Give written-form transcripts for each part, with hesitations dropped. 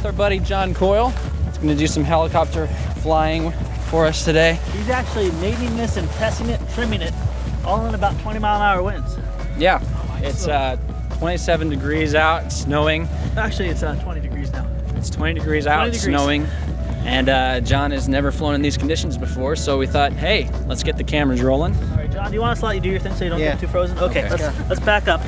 with our buddy John Coyle. He's going to do some helicopter flying for us today. He's actually mating this and testing it, trimming it, all in about 20-mile-an-hour winds. Yeah, it's 27 degrees out, it's snowing. Actually, it's 20 degrees now. It's 20 degrees out, it's snowing. And John has never flown in these conditions before, so we thought, hey, let's get the cameras rolling. All right, John, do you want us to let you do your thing so you don't get too frozen? Okay, let's back up.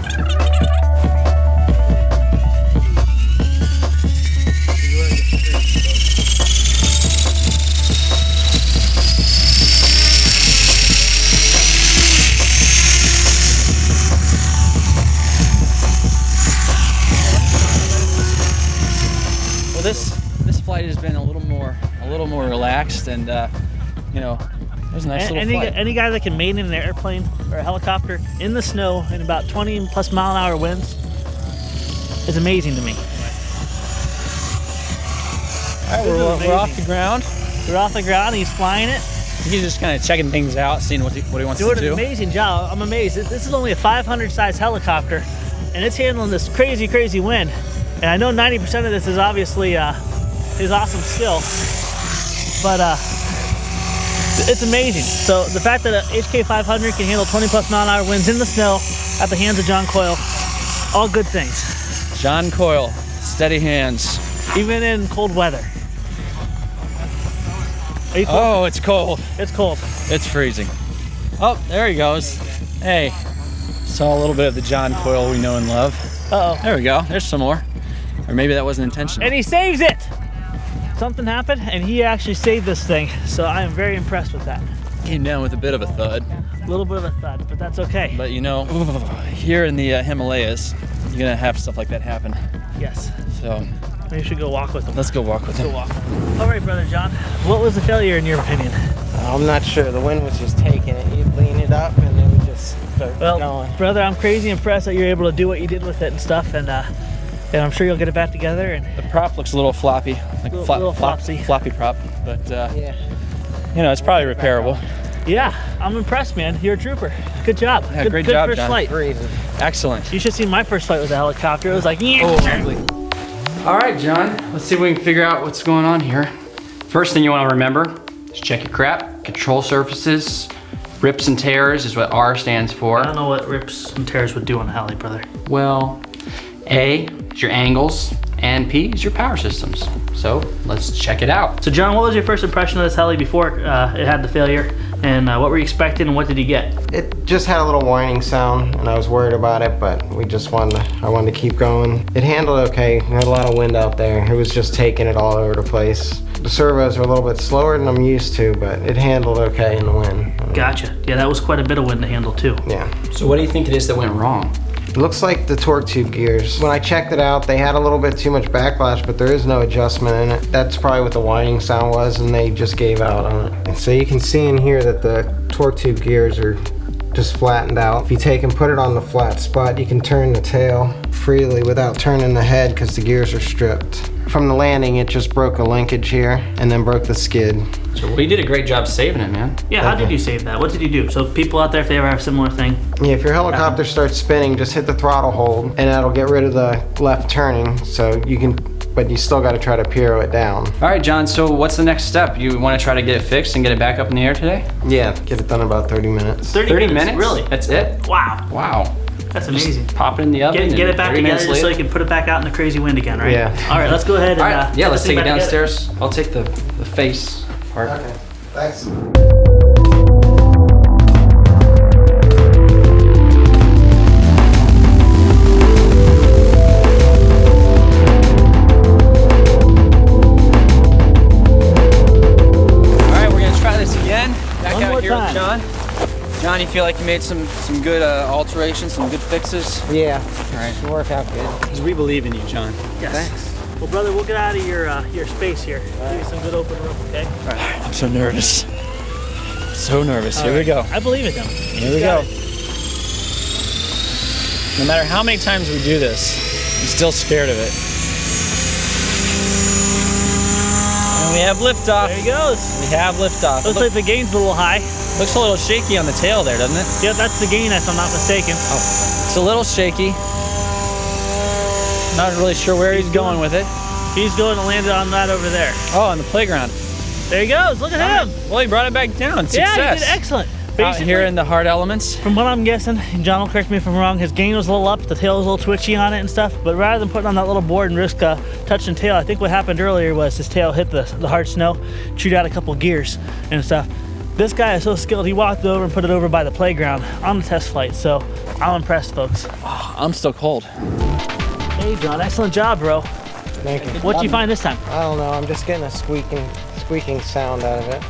This flight has been a little more relaxed, and you know, it was a nice little flight. Any guy that can mate in an airplane or a helicopter in the snow in about 20+ mile-an-hour winds is amazing to me. All right, we're off the ground. We're off the ground. He's flying it. He's just kind of checking things out, seeing what he wants to do. Doing an amazing job. I'm amazed. This is only a 500 size helicopter, and it's handling this crazy wind. And I know 90% of this is obviously his awesome skill, but it's amazing. So the fact that a HK-500 can handle 20+mile-an-hour winds in the snow at the hands of John Coyle, all good things. John Coyle, steady hands. Even in cold weather. Are you cold? Oh, it's cold. It's cold. It's freezing. Oh, there he goes. Hey, saw a little bit of the John Coyle we know and love. Uh-oh. There we go, there's some more. Or maybe that wasn't intentional. And he saves it! Something happened, and he actually saved this thing, so I am very impressed with that. Came down with a bit of a thud. A little bit of a thud, but that's okay. But you know, here in the Himalayas, you're gonna have stuff like that happen. Yes. So maybe we should go walk with him. Let's go walk with him. All right, Brother John, what was the failure in your opinion? I'm not sure. The wind was just taking it. You'd lean it up, and it would just start going. Brother, I'm crazy impressed that you're able to do what you did with it and stuff, and I'm sure you'll get it back together. And the prop looks a little floppy, like little flopsy. Floppy prop, but yeah, you know, it's probably repairable. Yeah, I'm impressed, man. You're a trooper. Good job. Yeah, great job, first John. flight. Excellent. You should see my first flight with a helicopter. It was like, oh, lovely. All right, John. Let's see if we can figure out what's going on here. First thing you want to remember is check your crap, control surfaces. Rips and tears is what R stands for. I don't know what rips and tears would do on a heli, brother. Well, A is your angles, and P is your power systems. So let's check it out. So John, what was your first impression of this heli before it had the failure? And what were you expecting, and what did you get? It just had a little whining sound, and I was worried about it, but I wanted to keep going. It handled okay. We had a lot of wind out there. It was just taking it all over the place. The servos are a little bit slower than I'm used to, but it handled okay in the wind. Gotcha. Yeah, that was quite a bit of wind to handle too. Yeah. So what do you think it is that went wrong? It looks like the torque tube gears. When I checked it out, they had a little bit too much backlash, but there is no adjustment in it. That's probably what the whining sound was, and they just gave out on it. And so you can see in here that the torque tube gears are just flattened out. If you take and put it on the flat spot, you can turn the tail freely without turning the head because the gears are stripped. From the landing, it just broke a linkage here and then broke the skid. So well, you did a great job saving it, man. Yeah, how did you save that? What did you do? So people out there, if they ever have a similar thing. Yeah, if your helicopter starts spinning, just hit the throttle hold and that'll get rid of the left turning, so you can, but you still got to try to pyro it down. All right, John, so what's the next step? You want to try to get it fixed and get it back up in the air today? Yeah, get it done in about 30 minutes. 30 minutes? Really? That's it? Wow. Wow. That's amazing. Just pop it in the oven. Get it back together just so you can put it back out in the crazy wind again, right? Yeah. All right, let's go ahead and yeah, let's take it downstairs. Together. I'll take the face part. Okay, thanks. One more time. John. John, you feel like you made some good alterations, some good fixes? Yeah. All right. Should work out good. Because we believe in you, John. Yes. Thanks. Well, brother, we'll get out of your space here. Give you some good open room, okay? All right. I'm so nervous. So nervous. Here we go. I believe it, though. Here we go. No matter how many times we do this, I'm still scared of it. And we have liftoff. There he goes. We have liftoff. Looks like the gain's a little high. Looks a little shaky on the tail there, doesn't it? Yeah, that's the gain, if I'm not mistaken. Oh, it's a little shaky. Not really sure where he's going with it. He's going to land it on that over there. Oh, on the playground. There he goes. Look at him. Well, he brought it back down. Success. Yeah, he did excellent. Out here in the hard elements. From what I'm guessing, and John will correct me if I'm wrong, his gain was a little up, the tail was a little twitchy on it and stuff, but rather than putting on that little board and risk touching tail, I think what happened earlier was his tail hit the hard snow, chewed out a couple gears and stuff. This guy is so skilled, he walked over and put it over by the playground on the test flight, so I'm impressed, folks. Oh, I'm still cold. Hey, John, excellent job, bro. Thank you. What'd you find this time? I don't know, I'm just getting a squeaking sound out of it.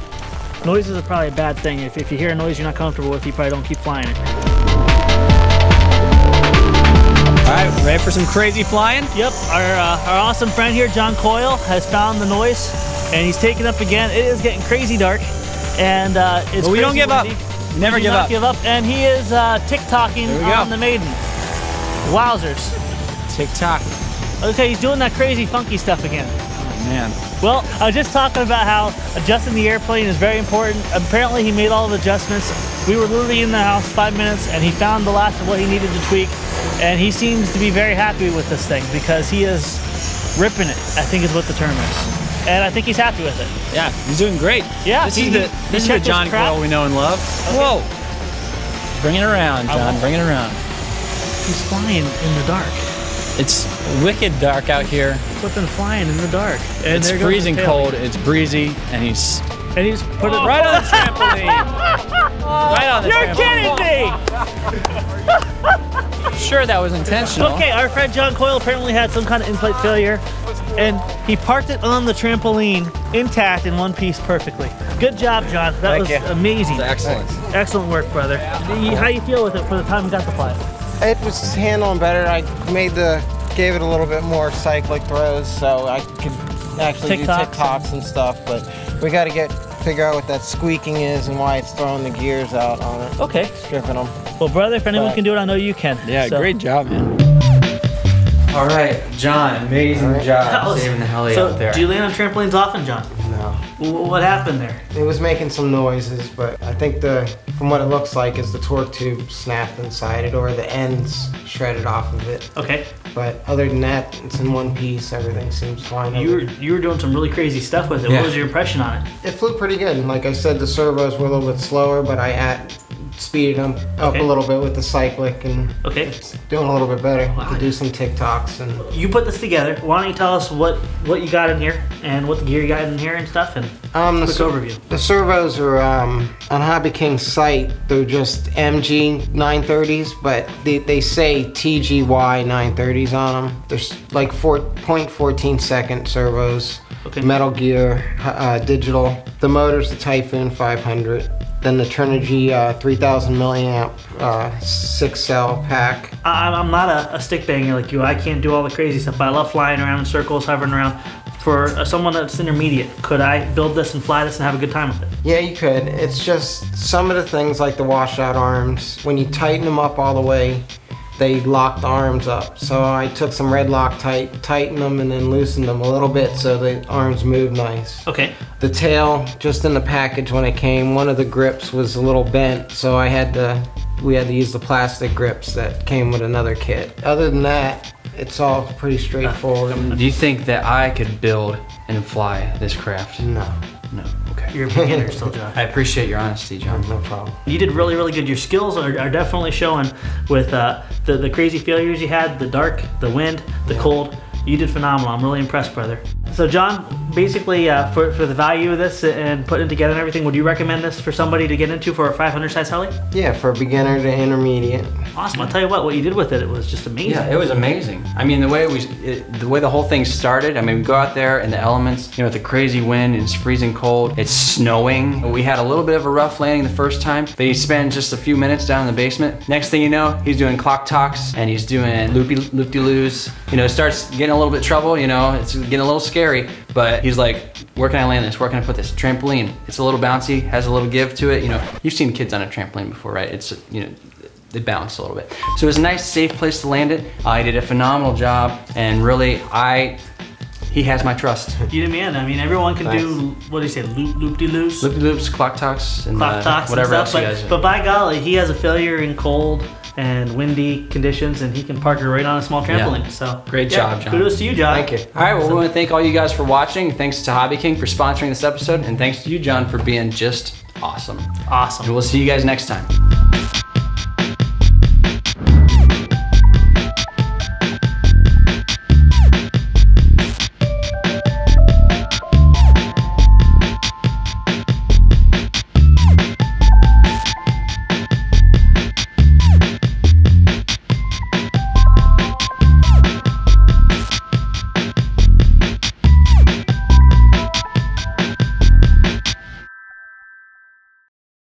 Noises are probably a bad thing. If you hear a noise you're not comfortable with, you probably don't keep flying it. All right, ready for some crazy flying? Yep, our awesome friend here, John Coyle, has found the noise, and he's taking up again. It is getting crazy dark, and it's we don't give windy. up. Never give up. Give up, and he is tick-tocking on the maiden. Wowzers. Tick-tock. Okay, he's doing that crazy funky stuff again. Oh, man. Well, I was just talking about how adjusting the airplane is very important. Apparently he made all the adjustments. We were literally in the house 5 minutes and he found the last of what he needed to tweak. And he seems to be very happy with this thing because he is ripping it, I think is what the term is. And I think he's happy with it. Yeah, he's doing great. Yeah. This is the John Coyle we know and love. Okay. Whoa. Bring it around, John, bring it around. He's flying in the dark. It's wicked dark out here. Flipping flying in the dark. And it's freezing cold, it's breezy, and he's put it right on the trampoline. Right on the trampoline. You're kidding me! I'm sure that was intentional. Okay, our friend John Coyle apparently had some kind of in-flight failure, and he parked it on the trampoline intact in one piece perfectly. Good job, John. That was amazing. Excellent. Excellent work, brother. How you feel with it for the time you got to fly? It was handling better. I gave it a little bit more cyclic throws so I could actually do tick-tocks and stuff, but we got to figure out what that squeaking is and why it's throwing the gears out on it. Okay. Stripping them. Well, brother, if anyone can do it, I know you can. Yeah, great job, man. All right, John, amazing job saving the heli out there. Do you land on trampolines often, John? No. What happened there? It was making some noises, but I think from what it looks like is the torque tube snapped inside it or the ends shredded off of it. Okay. But other than that, it's in one piece. Everything seems fine. You were doing some really crazy stuff with it. Yeah. What was your impression on it? It flew pretty good. Like I said, the servos were a little bit slower, but I speeded them up a little bit with the cyclic, and it's doing a little bit better. Wow. You could do some tick-tocks. And you put this together. Why don't you tell us what you got in here and what the gear you got in here and stuff, and quick overview. The servos are on Hobby King's site. They're just MG 930s, but they say TGY 930s on them. There's like 0.14 second servos. Okay. Metal gear, digital. The motor's the Typhoon 500. Then the Trinergy 3000 milliamp 6-cell pack. I'm not a stick banger like you. I can't do all the crazy stuff, but I love flying around in circles, hovering around. For someone that's intermediate, could I build this and fly this and have a good time with it? Yeah, you could. It's just some of the things like the washout arms, when you tighten them up all the way, they lock the arms up. So I took some red Loctite, tightened them, and then loosened them a little bit so the arms move nice. Okay. The tail, just in the package when it came, one of the grips was a little bent, so we had to use the plastic grips that came with another kit. Other than that, it's all pretty straightforward. Do you think that I could build and fly this craft? No. No, okay. You're a beginner still, John. I appreciate your honesty, John. No problem. You did really, really good. Your skills are definitely showing with the crazy failures you had, the dark, the wind, the cold. You did phenomenal. I'm really impressed, brother. So John, basically for the value of this and putting it together and everything, would you recommend this for somebody to get into for a 500 size heli? Yeah, for a beginner to intermediate. Awesome. I'll tell you what you did with it was just amazing. Yeah, it was amazing. I mean, the way the whole thing started, I mean, we go out there in the elements, you know, with the crazy wind, it's freezing cold, it's snowing. We had a little bit of a rough landing the first time, but he spent just a few minutes down in the basement. Next thing you know, he's doing clock talks and he's doing loop-de-loos. You know, it starts getting a little bit trouble, you know, it's getting a little scary, but he's like, where can I land this? Where can I put this? Trampoline. It's a little bouncy, has a little give to it. You know, you've seen kids on a trampoline before, right? It's, you know, they bounce a little bit. So it was a nice, safe place to land it. He did a phenomenal job, and really, he has my trust. You did, man. I mean, everyone can do, what do you say, loop-de-loos? Loop-de-loops, clock talks, and clock talks whatever and stuff, else you guys do. But by golly, he has a failure in cold and windy conditions, and he can park it right on a small trampoline. So great job, John. Kudos to you, John. Thank you. All right, well, we want to thank all you guys for watching. Thanks to Hobby King for sponsoring this episode, and thanks to you, John, for being just awesome. Awesome. And we'll see you guys next time.